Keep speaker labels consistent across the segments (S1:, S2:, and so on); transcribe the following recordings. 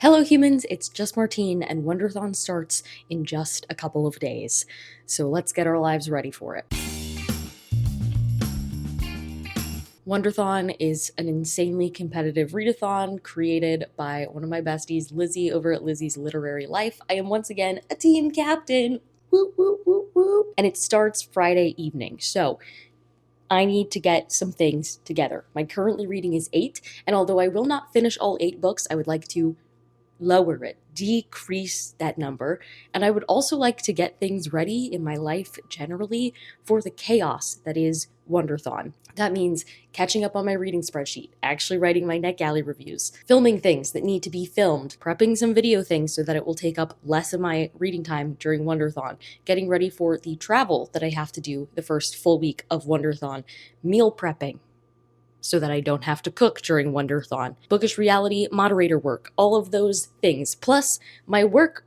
S1: Hello humans, it's just Martine and WONDERTHON starts in just a couple of days. So let's get our lives ready for it. WONDERTHON is an insanely competitive readathon created by one of my besties, Lizzie, over at Lizzie's Literary Life. I am once again a team captain. Woo, woo, woo, woo. And it starts Friday evening. So I need to get some things together. My currently reading is 8, and although I will not finish all 8 books, I would like to lower it, decrease that number. And I would also like to get things ready in my life generally for the chaos that is WONDERTHON. That means catching up on my reading spreadsheet, actually writing my NetGalley reviews, filming things that need to be filmed, prepping some video things so that it will take up less of my reading time during WONDERTHON, getting ready for the travel that I have to do the first full week of WONDERTHON, meal prepping, so that I don't have to cook during WONDERTHON, bookish reality, moderator work, all of those things, plus my work,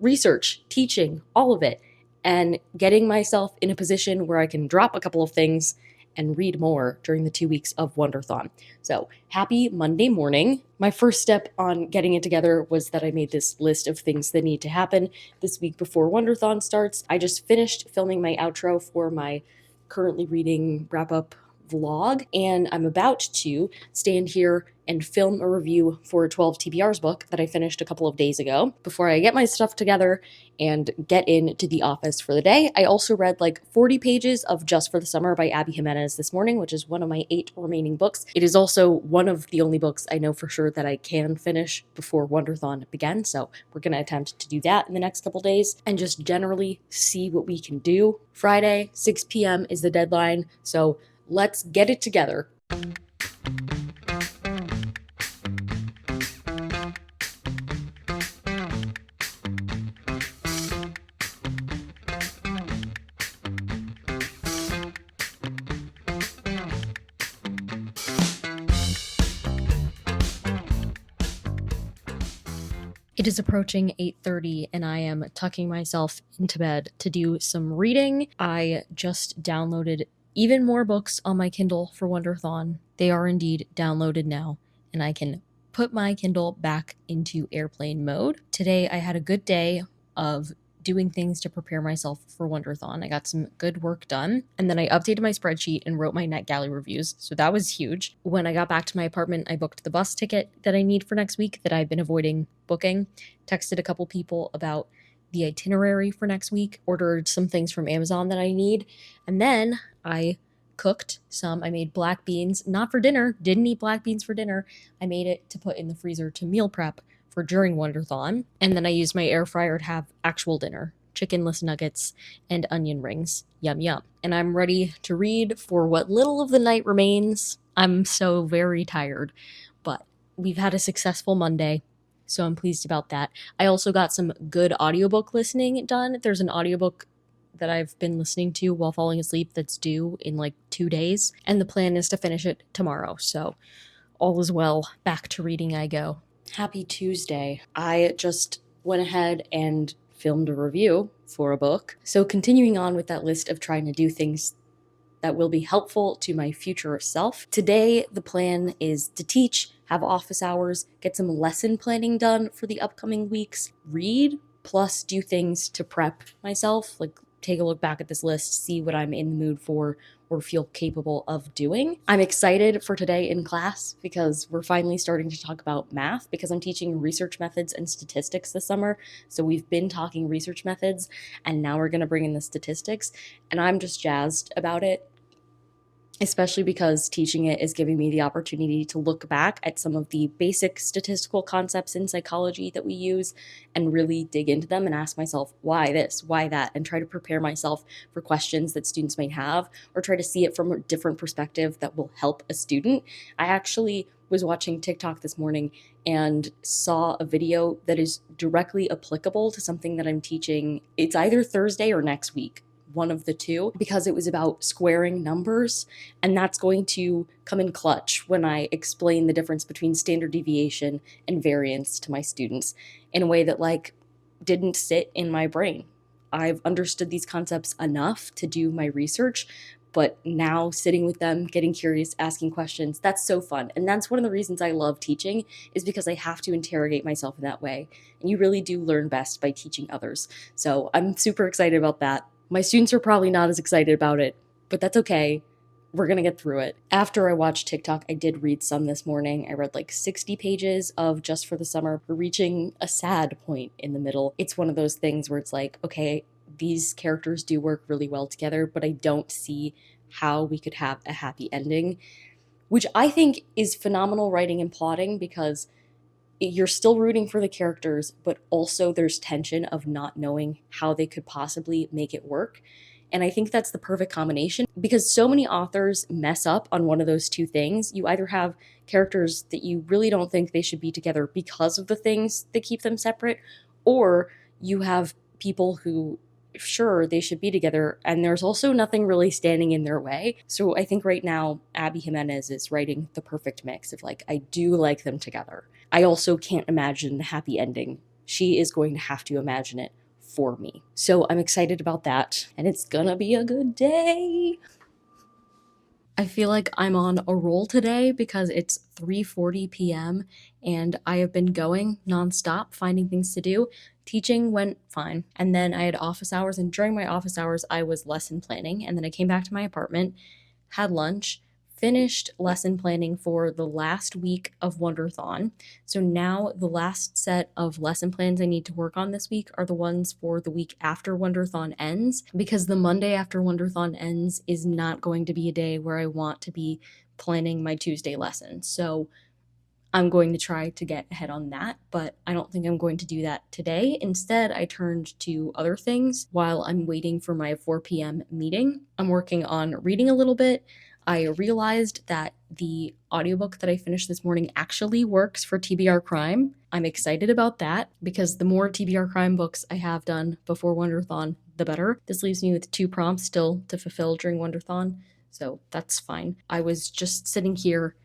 S1: research, teaching, all of it, and getting myself in a position where I can drop a couple of things and read more during the 2 weeks of WONDERTHON. So happy Monday morning. My first step on getting it together was that I made this list of things that need to happen this week before WONDERTHON starts. I just finished filming my outro for my currently reading wrap-up vlog, and I'm about to stand here and film a review for a 12 TBRs book that I finished a couple of days ago before I get my stuff together and get into the office for the day. I also read like 40 pages of Just for the Summer by Abby Jimenez this morning, which is one of my 8 remaining books. It is also one of the only books I know for sure that I can finish before WONDERTHON begins, so we're going to attempt to do that in the next couple days and just generally see what we can do. Friday, 6 p.m. is the deadline, so let's get it together. It is approaching 8:30 and I am tucking myself into bed to do some reading. I just downloaded even more books on my Kindle for WONDERTHON. They are indeed downloaded now, and I can put my Kindle back into airplane mode. Today I had a good day of doing things to prepare myself for WONDERTHON. I got some good work done, and then I updated my spreadsheet and wrote my NetGalley reviews, so that was huge. When I got back to my apartment, I booked the bus ticket that I need for next week that I've been avoiding booking, texted a couple people about the itinerary for next week, ordered some things from Amazon that I need, and then I cooked some. I made black beans, not for dinner, didn't eat black beans for dinner. I made it to put in the freezer to meal prep for during WONDERTHON, and then I used my air fryer to have actual dinner, chickenless nuggets and onion rings. Yum yum. And I'm ready to read for what little of the night remains. I'm so very tired, but we've had a successful Monday, so I'm pleased about that. I also got some good audiobook listening done. There's an audiobook that I've been listening to while falling asleep that's due in like 2 days, and the plan is to finish it tomorrow, so all is well. Back to reading I go. Happy Tuesday. I just went ahead and filmed a review for a book. So continuing on with that list of trying to do things that will be helpful to my future self. Today, the plan is to teach, have office hours, get some lesson planning done for the upcoming weeks, read, plus do things to prep myself, like take a look back at this list, see what I'm in the mood for or feel capable of doing. I'm excited for today in class because we're finally starting to talk about math because I'm teaching research methods and statistics this summer. So we've been talking research methods and now we're going to bring in the statistics, and I'm just jazzed about it, especially because teaching it is giving me the opportunity to look back at some of the basic statistical concepts in psychology that we use and really dig into them and ask myself, why this, why that, and try to prepare myself for questions that students might have or try to see it from a different perspective that will help a student. I actually was watching TikTok this morning and saw a video that is directly applicable to something that I'm teaching. It's either Thursday or next week, one of the two, because it was about squaring numbers, and that's going to come in clutch when I explain the difference between standard deviation and variance to my students in a way that like didn't sit in my brain. I've understood these concepts enough to do my research, but now sitting with them, getting curious, asking questions, that's so fun. And that's one of the reasons I love teaching, is because I have to interrogate myself in that way. And you really do learn best by teaching others. So I'm super excited about that. My students are probably not as excited about it, but that's okay. We're gonna get through it. After I watched TikTok, I did read some this morning. I read like 60 pages of Just for the Summer, reaching a sad point in the middle. It's one of those things where it's like, okay, these characters do work really well together, but I don't see how we could have a happy ending, which I think is phenomenal writing and plotting, because you're still rooting for the characters, but also there's tension of not knowing how they could possibly make it work. And I think that's the perfect combination, because so many authors mess up on one of those two things. You either have characters that you really don't think they should be together because of the things that keep them separate, or you have people who, sure, they should be together, and there's also nothing really standing in their way. So I think right now, Abby Jimenez is writing the perfect mix of like, I do like them together. I also can't imagine the happy ending. She is going to have to imagine it for me. So I'm excited about that, and it's gonna be a good day. I feel like I'm on a roll today because it's 3:40 p.m. and I have been going nonstop, finding things to do. Teaching went fine. And then I had office hours, and during my office hours, I was lesson planning. And then I came back to my apartment, had lunch, finished lesson planning for the last week of WONDERTHON. So now the last set of lesson plans I need to work on this week are the ones for the week after WONDERTHON ends, because the Monday after WONDERTHON ends is not going to be a day where I want to be planning my Tuesday lessons. So I'm going to try to get ahead on that, but I don't think I'm going to do that today. Instead, I turned to other things while I'm waiting for my 4 p.m. meeting. I'm working on reading a little bit. I realized that the audiobook that I finished this morning actually works for TBR Crime. I'm excited about that, because the more TBR Crime books I have done before WONDERTHON, the better. This leaves me with 2 prompts still to fulfill during WONDERTHON, so that's fine. I was just sitting here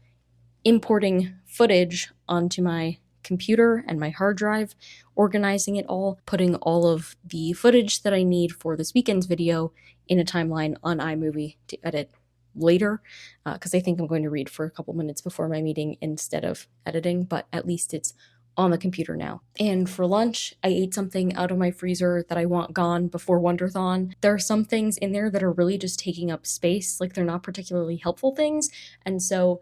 S1: importing footage onto my computer and my hard drive, organizing it all, putting all of the footage that I need for this weekend's video in a timeline on iMovie to edit later, because I think I'm going to read for a couple minutes before my meeting instead of editing, but at least it's on the computer now. And for lunch, I ate something out of my freezer that I want gone before WONDERTHON. There are some things in there that are really just taking up space, like they're not particularly helpful things, and so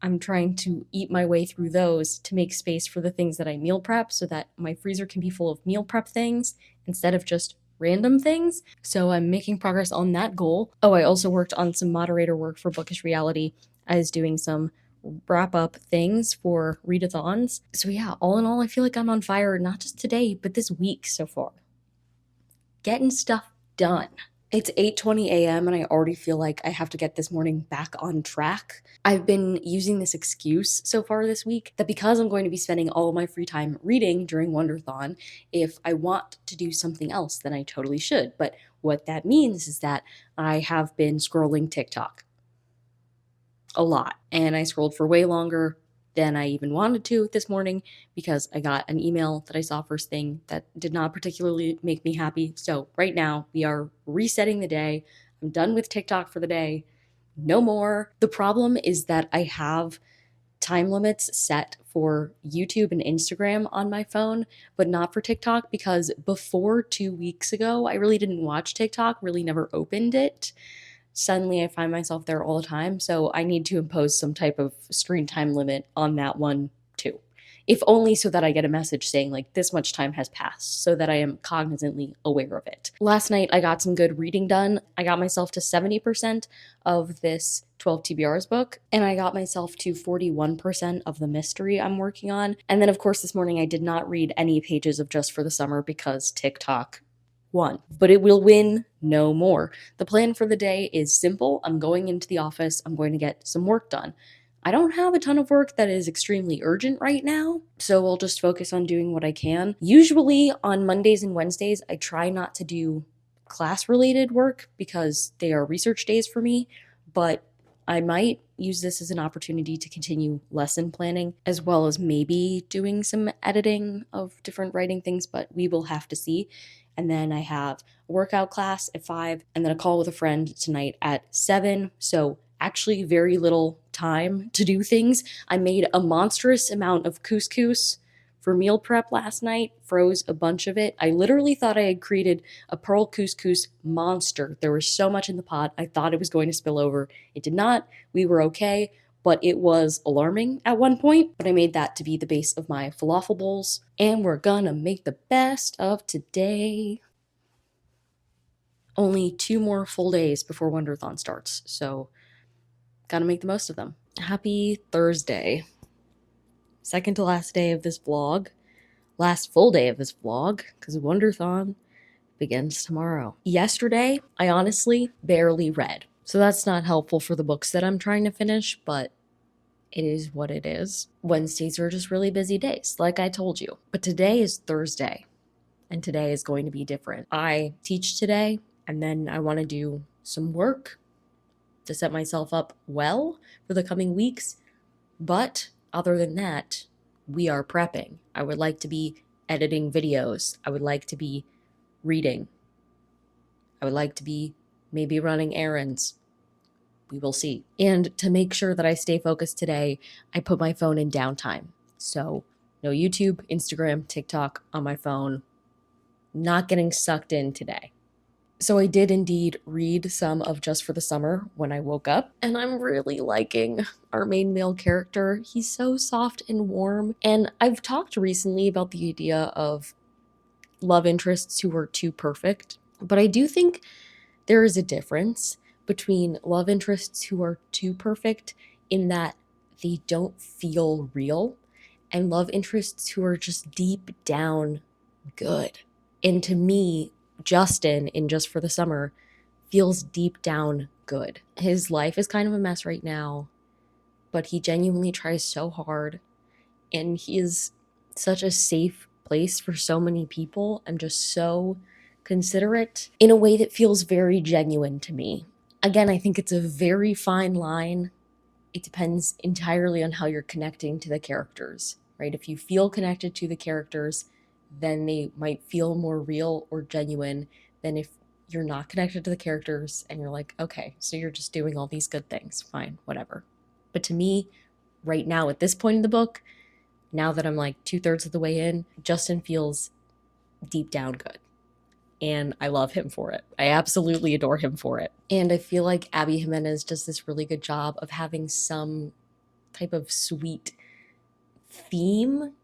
S1: I'm trying to eat my way through those to make space for the things that I meal prep, so that my freezer can be full of meal prep things instead of just random things. So I'm making progress on that goal. Oh, I also worked on some moderator work for Bookish Reality. I was doing some wrap up things for readathons. So yeah, all in all, I feel like I'm on fire, not just today, but this week so far. Getting stuff done. It's 8:20 a.m. and I already feel like I have to get this morning back on track. I've been using this excuse so far this week that because I'm going to be spending all of my free time reading during WONDERTHON, if I want to do something else, then I totally should. But what that means is that I have been scrolling TikTok a lot, and I scrolled for way longer than I even wanted to this morning, because I got an email that I saw first thing that did not particularly make me happy. So right now we are resetting the day. I'm done with TikTok for the day. No more. The problem is that I have time limits set for YouTube and Instagram on my phone, but not for TikTok, because before 2 weeks ago, I really didn't watch TikTok, really never opened it. Suddenly I find myself there all the time, so I need to impose some type of screen time limit on that one too. If only so that I get a message saying like this much time has passed, so that I am cognizantly aware of it. Last night I got some good reading done. I got myself to 70% of this 12 TBRs book, and I got myself to 41% of the mystery I'm working on. And then of course this morning I did not read any pages of Just for the Summer because TikTok won, but it will win no more. The plan for the day is simple. I'm going into the office. I'm going to get some work done. I don't have a ton of work that is extremely urgent right now, so I'll just focus on doing what I can. Usually on Mondays and Wednesdays, I try not to do class-related work because they are research days for me, but I might use this as an opportunity to continue lesson planning, as well as maybe doing some editing of different writing things, but we will have to see. And then I have a workout class at 5, and then a call with a friend tonight at 7. So actually very little time to do things. I made a monstrous amount of couscous for meal prep last night, froze a bunch of it. I literally thought I had created a pearl couscous monster. There was so much in the pot, I thought it was going to spill over. It did not. We were okay, but it was alarming at one point. But I made that to be the base of my falafel bowls, and we're gonna make the best of today. Only 2 more full days before WONDERTHON starts, so gotta make the most of them. Happy Thursday. Second to last day of this vlog. Last full day of this vlog, because WONDERTHON begins tomorrow. Yesterday, I honestly barely read. So that's not helpful for the books that I'm trying to finish, but it is what it is. Wednesdays are just really busy days, like I told you. But today is Thursday, and today is going to be different. I teach today, and then I want to do some work to set myself up well for the coming weeks. But other than that, we are prepping. I would like to be editing videos. I would like to be reading. I would like to be maybe running errands. We will see. And to make sure that I stay focused today, I put my phone in downtime. So no YouTube, Instagram, TikTok on my phone. Not getting sucked in today. So I did indeed read some of Just for the Summer when I woke up, and I'm really liking our main male character. He's so soft and warm, and I've talked recently about the idea of love interests who are too perfect, but I do think there is a difference between love interests who are too perfect in that they don't feel real, and love interests who are just deep down good. And to me, Justin in Just for the Summer feels deep down good. His life is kind of a mess right now, but he genuinely tries so hard, and he is such a safe place for so many people and just so considerate in a way that feels very genuine to me. Again, I think it's a very fine line. It depends entirely on how you're connecting to the characters, right? If you feel connected to the characters, then they might feel more real or genuine than if you're not connected to the characters and you're like, okay, so you're just doing all these good things. Fine, whatever. But to me, right now at this point in the book, now that I'm like 2/3 of the way in, Justin feels deep down good. And I love him for it. I absolutely adore him for it. And I feel like Abby Jimenez does this really good job of having some type of sweet theme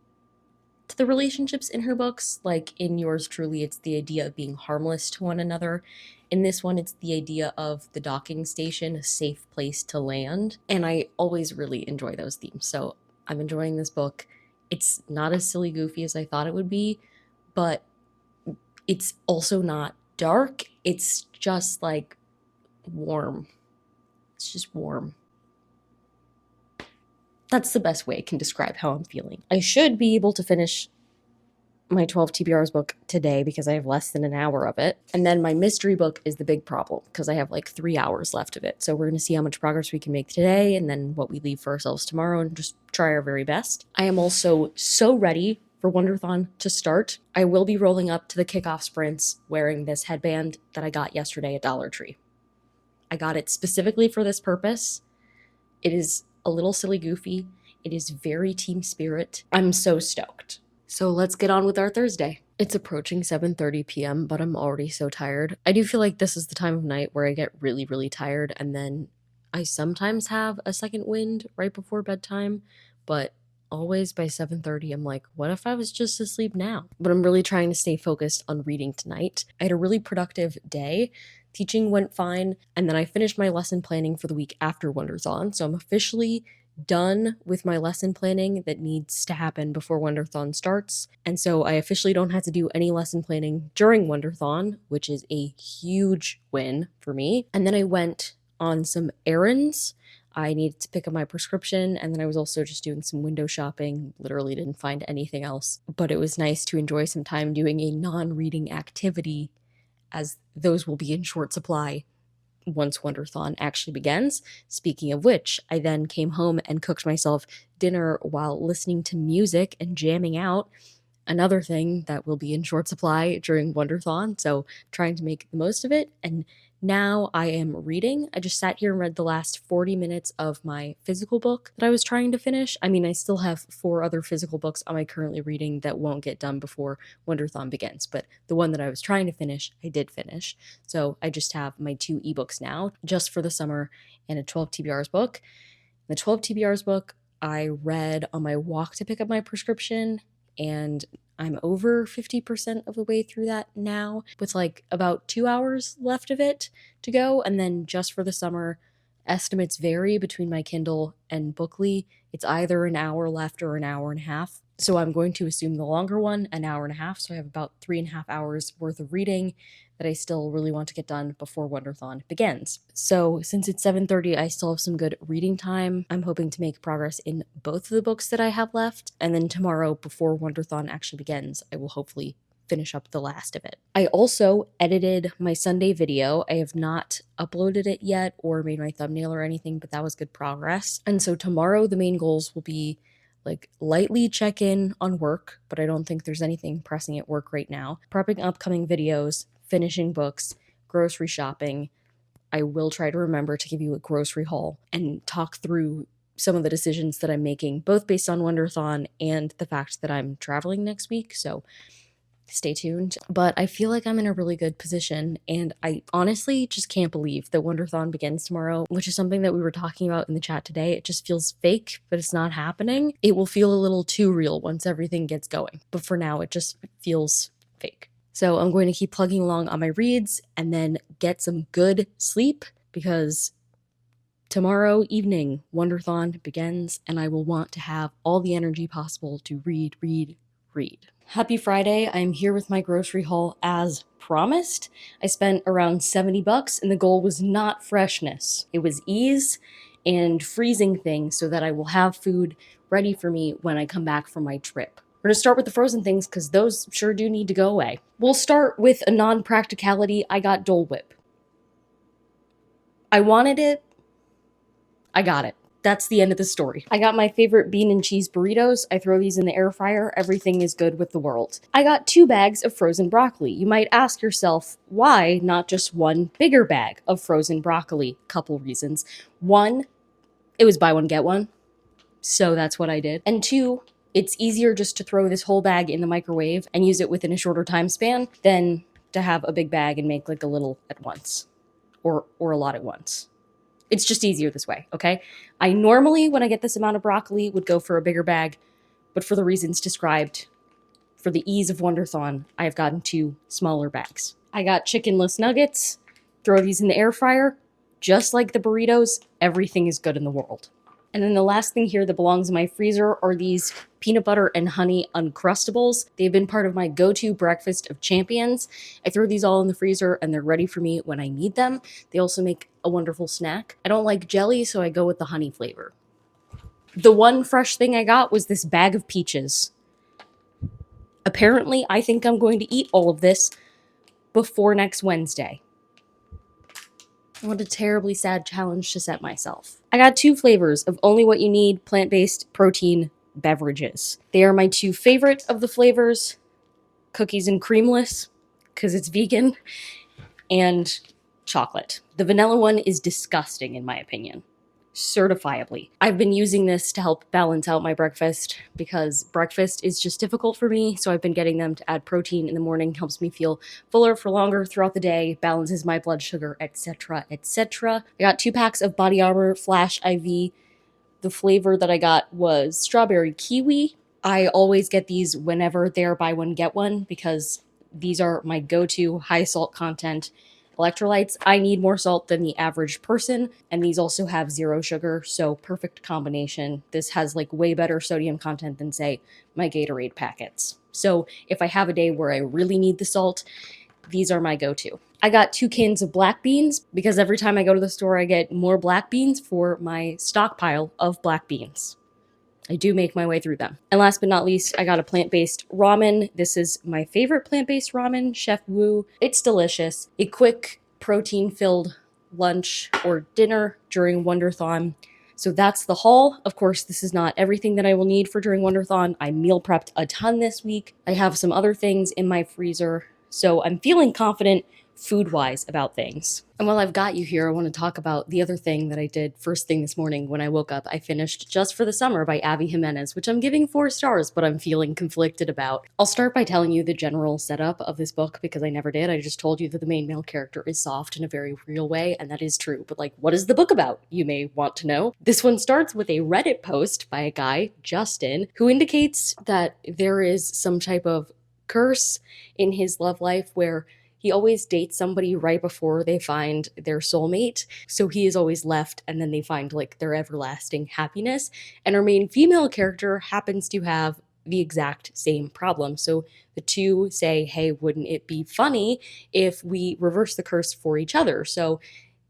S1: to the relationships in her books. Like in Yours Truly, it's the idea of being harmless to one another. In this one, it's the idea of the docking station, a safe place to land. And I always really enjoy those themes. So I'm enjoying this book. It's not as silly goofy as I thought it would be, but it's also not dark. It's just like warm. It's just warm. That's the best way I can describe how I'm feeling. I should be able to finish my 12 TBRs book today because I have less than an hour of it. And then my mystery book is the big problem because I have like 3 hours left of it. So we're going to see how much progress we can make today and then what we leave for ourselves tomorrow and just try our very best. I am also so ready for WONDERTHON to start. I will be rolling up to the kickoff sprints wearing this headband that I got yesterday at Dollar Tree. I got it specifically for this purpose. It is a little silly goofy. It is very team spirit. I'm so stoked. So let's get on with our Thursday. It's approaching 7:30 p.m., but I'm already so tired. I do feel like this is the time of night where I get really, really tired, and then I sometimes have a second wind right before bedtime, but always by 7:30, I'm like, what if I was just asleep now? But I'm really trying to stay focused on reading tonight. I had a really productive day. Teaching went fine, and then I finished my lesson planning for the week after WONDERTHON, so I'm officially done with my lesson planning that needs to happen before WONDERTHON starts. And so I officially don't have to do any lesson planning during WONDERTHON, which is a huge win for me. And then I went on some errands. I needed to pick up my prescription, and then I was also just doing some window shopping. Literally didn't find anything else, but it was nice to enjoy some time doing a non-reading activity, as those will be in short supply once Wonderthon actually begins. Speaking of which, I then came home and cooked myself dinner while listening to music and jamming out. Another thing that will be in short supply during Wonderthon, so trying to make the most of it. And now I am reading. I just sat here and read the last 40 minutes of my physical book that I was trying to finish. I mean, I still have 4 other physical books I'm currently reading that won't get done before Wonderthon begins, but the one that I was trying to finish, I did finish. So I just have my 2 ebooks now, just for the summer, and a 12 TBRs book. The 12 TBRs book I read on my walk to pick up my prescription, and I'm over 50% of the way through that now, with like about 2 hours left of it to go. And then just for the summer, estimates vary between my Kindle and Bookly. It's either an hour left or an hour and a half. So I'm going to assume the longer one, an hour and a half. So I have about 3.5 hours worth of reading that I still really want to get done before Wonderthon begins. So since it's 7:30, I still have some good reading time. I'm hoping to make progress in both of the books that I have left. And then tomorrow, before Wonderthon actually begins, I will hopefully finish up the last of it. I also edited my Sunday video. I have not uploaded it yet or made my thumbnail or anything, but that was good progress. And so tomorrow the main goals will be like lightly check in on work, but I don't think there's anything pressing at work right now. Prepping upcoming videos, finishing books, grocery shopping. I will try to remember to give you a grocery haul and talk through some of the decisions that I'm making, both based on Wonderthon and the fact that I'm traveling next week. So stay tuned. But I feel like I'm in a really good position, and I honestly just can't believe that Wonderthon begins tomorrow, which is something that we were talking about in the chat today. It just feels fake, but it's not happening. It will feel a little too real once everything gets going, but for now it just feels fake. So I'm going to keep plugging along on my reads and then get some good sleep, because tomorrow evening Wonderthon begins and I will want to have all the energy possible to read. Happy Friday. I'm here with my grocery haul as promised. I spent around $70 and the goal was not freshness. It was ease and freezing things so that I will have food ready for me when I come back from my trip. We're going to start with the frozen things because those sure do need to go away. We'll start with a non-practicality. I got Dole Whip. I wanted it. I got it. That's the end of the story. I got my favorite bean and cheese burritos. I throw these in the air fryer. Everything is good with the world. I got 2 bags of frozen broccoli. You might ask yourself, why not just one bigger bag of frozen broccoli? Couple reasons. 1, it was buy one, get one. So that's what I did. And 2, it's easier just to throw this whole bag in the microwave and use it within a shorter time span than to have a big bag and make like a little at once or a lot at once. It's just easier this way, okay? I normally, when I get this amount of broccoli, would go for a bigger bag, but for the reasons described, for the ease of Wonderthon, I have gotten 2 smaller bags. I got chickenless nuggets. Throw these in the air fryer. Just like the burritos, everything is good in the world. And then the last thing here that belongs in my freezer are these peanut butter and honey Uncrustables. They've been part of my go-to breakfast of champions. I throw these all in the freezer and they're ready for me when I need them. They also make a wonderful snack. I don't like jelly, so I go with the honey flavor. The one fresh thing I got was this bag of peaches. Apparently, I think I'm going to eat all of this before next Wednesday. What a terribly sad challenge to set myself. I got 2 flavors of Only What You Need plant-based protein beverages. They are my 2 favorite of the flavors, cookies and creamless, because it's vegan, and chocolate. The vanilla one is disgusting in my opinion. Certifiably. I've been using this to help balance out my breakfast because breakfast is just difficult for me, so I've been getting them to add protein in the morning, helps me feel fuller for longer throughout the day, balances my blood sugar, etc., etc. I got 2 packs of Body Armor Flash IV. The flavor that I got was strawberry kiwi. I always get these whenever they're buy one get one because these are my go-to high salt content electrolytes. I need more salt than the average person, and these also have 0 sugar, so perfect combination. This has like way better sodium content than, say, my Gatorade packets. So if I have a day where I really need the salt, these are my go-to. I got 2 cans of black beans because every time I go to the store, I get more black beans for my stockpile of black beans. I do make my way through them. And last but not least, I got a plant-based ramen. This is my favorite plant-based ramen, Chef Wu. It's delicious. A quick, protein-filled lunch, or dinner during WONDERTHON. So that's the haul. Of course, this is not everything that I will need for during WONDERTHON. I meal prepped a ton this week. I have some other things in my freezer. So I'm feeling confident food-wise about things. And while I've got you here, I want to talk about the other thing that I did first thing this morning when I woke up. I finished Just for the Summer by Abby Jimenez, which I'm giving 4 stars, but I'm feeling conflicted about. I'll start by telling you the general setup of this book because I never did. I just told you that the main male character is soft in a very real way, and that is true. But like, what is the book about? You may want to know. This one starts with a Reddit post by a guy, Justin, who indicates that there is some type of curse in his love life where he always dates somebody right before they find their soulmate. So he is always left and then they find like their everlasting happiness. And our main female character happens to have the exact same problem. So the two say, hey, wouldn't it be funny if we reverse the curse for each other? So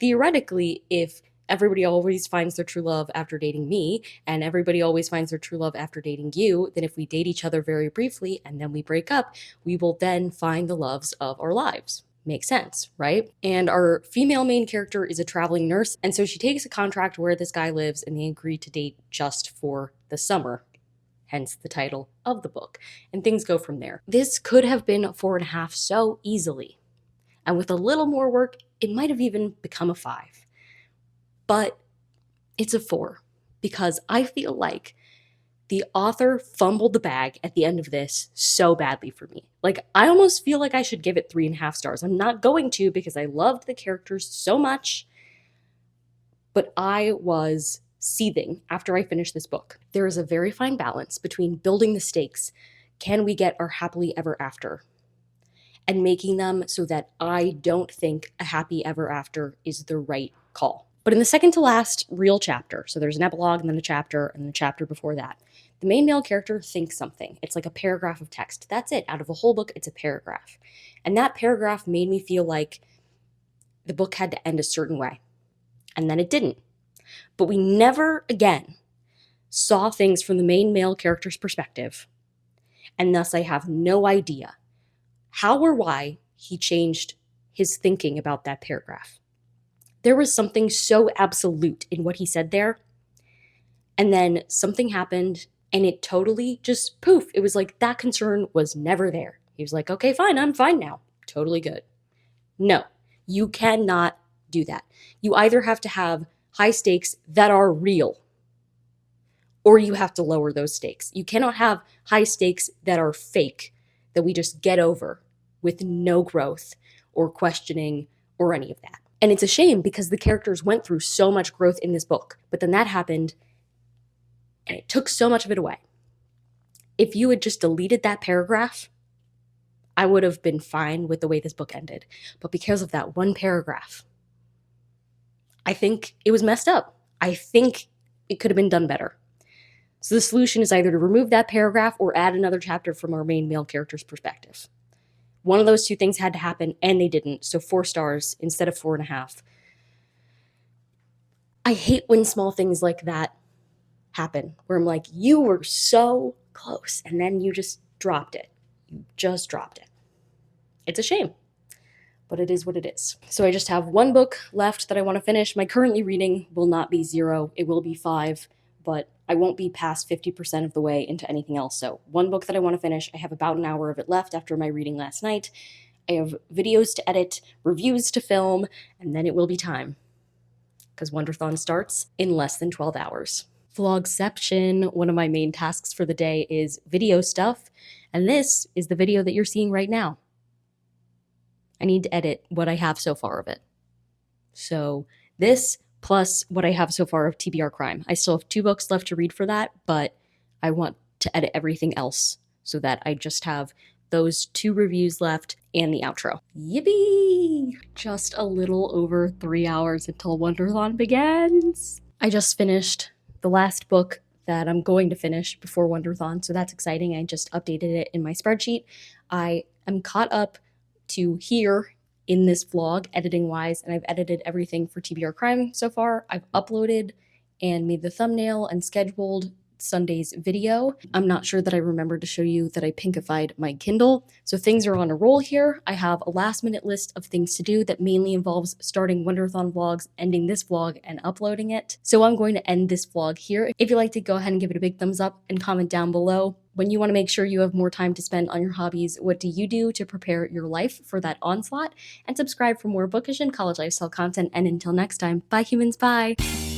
S1: theoretically, if everybody always finds their true love after dating me, and everybody always finds their true love after dating you, then if we date each other very briefly and then we break up, we will then find the loves of our lives. Makes sense, right? And our female main character is a traveling nurse, and so she takes a contract where this guy lives, and they agree to date just for the summer. Hence the title of the book. And things go from there. This could have been a 4.5 so easily. And with a little more work, it might have even become a 5. But it's a 4 because I feel like the author fumbled the bag at the end of this so badly for me. Like, I almost feel like I should give it 3.5 stars. I'm not going to because I loved the characters so much, but I was seething after I finished this book. There is a very fine balance between building the stakes, can we get our happily ever after, and making them so that I don't think a happy ever after is the right call. But in the second to last real chapter, so there's an epilogue and then a chapter and the chapter before that, the main male character thinks something. It's like a paragraph of text. That's it. Out of the whole book, it's a paragraph. And that paragraph made me feel like the book had to end a certain way. And then it didn't. But we never again saw things from the main male character's perspective. And thus I have no idea how or why he changed his thinking about that paragraph. There was something so absolute in what he said there. And then something happened and it totally just poof. It was like that concern was never there. He was like, okay, fine, I'm fine now. Totally good. No, you cannot do that. You either have to have high stakes that are real or you have to lower those stakes. You cannot have high stakes that are fake, that we just get over with no growth or questioning or any of that. And it's a shame because the characters went through so much growth in this book, but then that happened and it took so much of it away. If you had just deleted that paragraph, I would have been fine with the way this book ended. But because of that one paragraph, I think it was messed up. I think it could have been done better. So the solution is either to remove that paragraph or add another chapter from our main male character's perspective. One of those two things had to happen, and they didn't. So 4 stars instead of 4.5. I hate when small things like that happen, where I'm like, you were so close, and then you just dropped it. You just dropped it. It's a shame, but it is what it is. So I just have one book left that I want to finish. My currently reading will not be 0. It will be 5, but I won't be past 50% of the way into anything else. So one book that I want to finish, I have about an hour of it left after my reading last night. I have videos to edit, reviews to film, and then it will be time. Because WONDERTHON starts in less than 12 hours. Vlogception, one of my main tasks for the day is video stuff, and this is the video that you're seeing right now. I need to edit what I have so far of it. So this plus what I have so far of TBR Crime. I still have 2 books left to read for that, but I want to edit everything else so that I just have those 2 reviews left and the outro. Yippee! Just a little over 3 hours until WONDERTHON begins. I just finished the last book that I'm going to finish before WONDERTHON, so that's exciting. I just updated it in my spreadsheet. I am caught up to here in this vlog, editing-wise, and I've edited everything for TBR Crime so far. I've uploaded and made the thumbnail and scheduled Sunday's video. I'm not sure that I remembered to show you that I pinkified my Kindle. So things are on a roll here. I have a last minute list of things to do that mainly involves starting Wonderthon vlogs, ending this vlog, and uploading it. So I'm going to end this vlog here. If you'd like to go ahead and give it a big thumbs up and comment down below. When you want to make sure you have more time to spend on your hobbies, what do you do to prepare your life for that onslaught? And subscribe for more bookish and college lifestyle content. And until next time, bye humans, bye!